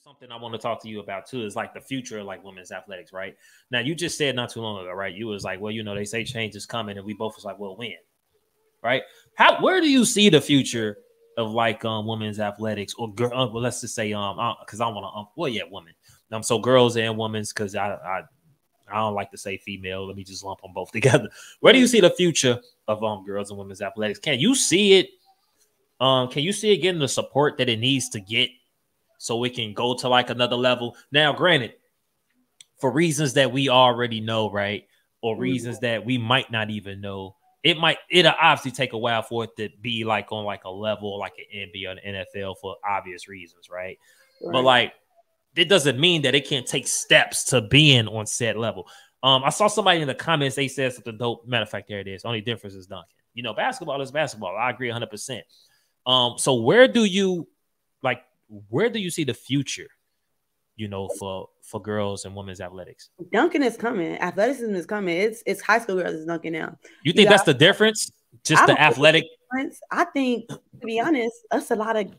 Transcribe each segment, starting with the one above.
something I want to talk to you about too is like the future of like women's athletics, right? Now you just said not too long ago, right? You was like, well, you know, they say change is coming, and we both was like, well, when, right? Where do you see the future of like women's athletics or girl? Well, let's just say because I want to well, yeah, women. So girls and women's because I don't like to say female. Let me just lump them both together. Where do you see the future of girls and women's athletics? Can you see it? Can you see it getting the support that it needs to get so we can go to like another level? Now, granted, for reasons that we already know, right? Or reasons that we might not even know, it'll obviously take a while for it to be like on like a level like an NBA or an NFL for obvious reasons, right? But like it doesn't mean that it can't take steps to being on said level. I saw somebody in the comments, they said something dope. Matter of fact, there it is. Only difference is dunking. You know, basketball is basketball. I agree 100%. So where do you see the future, you know, for girls and women's athletics? Dunking is coming. Athleticism is coming. It's high school girls is dunking now. You think that's the difference? Just the athletic? I think, to be honest, us a lot of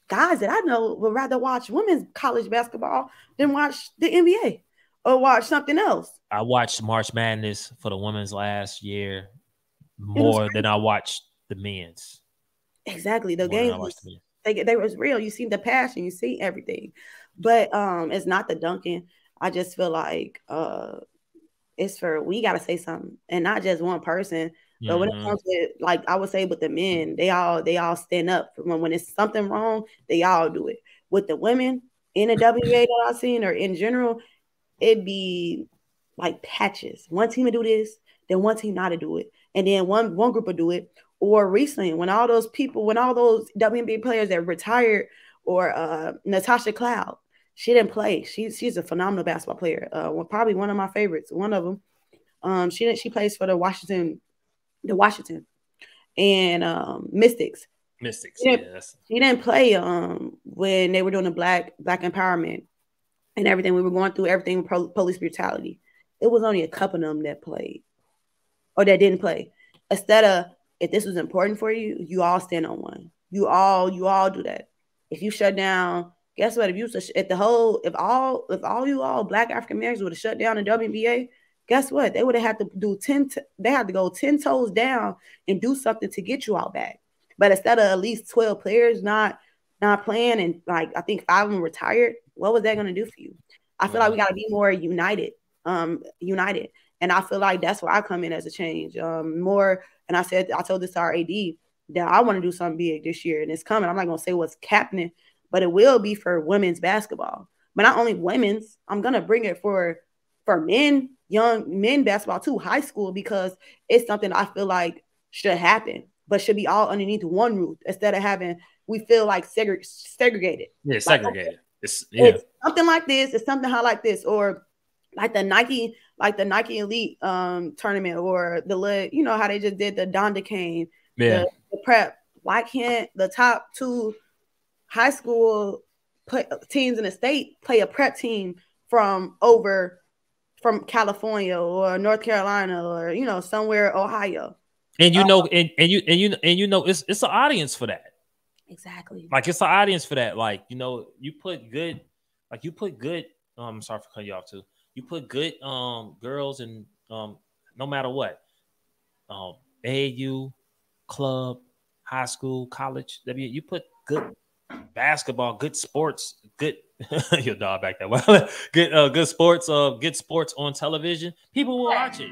guys that I know would rather watch women's college basketball than watch the NBA or watch something else. I watched March Madness for the women's last year more than I watched the men's. Exactly. The game they was real. You see the passion, you see everything. But it's not the dunking. I just feel like it's we gotta say something and not just one person. But when it comes to, like I would say with the men, they all stand up when it's something wrong, they all do it. With the women in the WA that I've seen or in general, it'd be like patches. One team would do this, then one team not to do it. And then one group would do it. Or recently, when all those WNBA players that retired, or Natasha Cloud, she didn't play. She's a phenomenal basketball player. Probably one of my favorites. One of them. She plays for the Washington and Mystics. Yes. She didn't play when they were doing the black empowerment and everything. We were going through everything with police brutality. It was only a couple of them that played or that didn't play. Instead of, if this was important for you, you all stand on one. You all do that. If you shut down, guess what? If all Black African Americans would have shut down the WNBA, guess what? They would have had to do they had to go 10 toes down and do something to get you all back. But instead of at least 12 players not playing, and like I think 5 of them retired, what was that going to do for you? I feel like we got to be more united. And I feel like that's where I come in as a change. More, and I told this to our AD that I want to do something big this year, and it's coming. I'm not going to say what's happening, but it will be for women's basketball. But not only women's, I'm going to bring it for men, young men basketball too, high school, because it's something I feel like should happen, but should be all underneath one roof instead of having, we feel like segregated. Yeah, segregated. It's something like this. It's something like this, or like the Nike Elite tournament, or you know how they just did the Donda Kane, the prep. Why can't the top 2 high school teams in the state play a prep team from California or North Carolina or, you know, somewhere Ohio? And you know, and you know, it's an audience for that. Exactly. Like it's an audience for that. Like, you know, you put good. I'm sorry for cutting you off too. You put good girls in no matter what, AAU, club, high school, college. You put good basketball, good sports, good your dog back there. Good sports on television. People will watch it.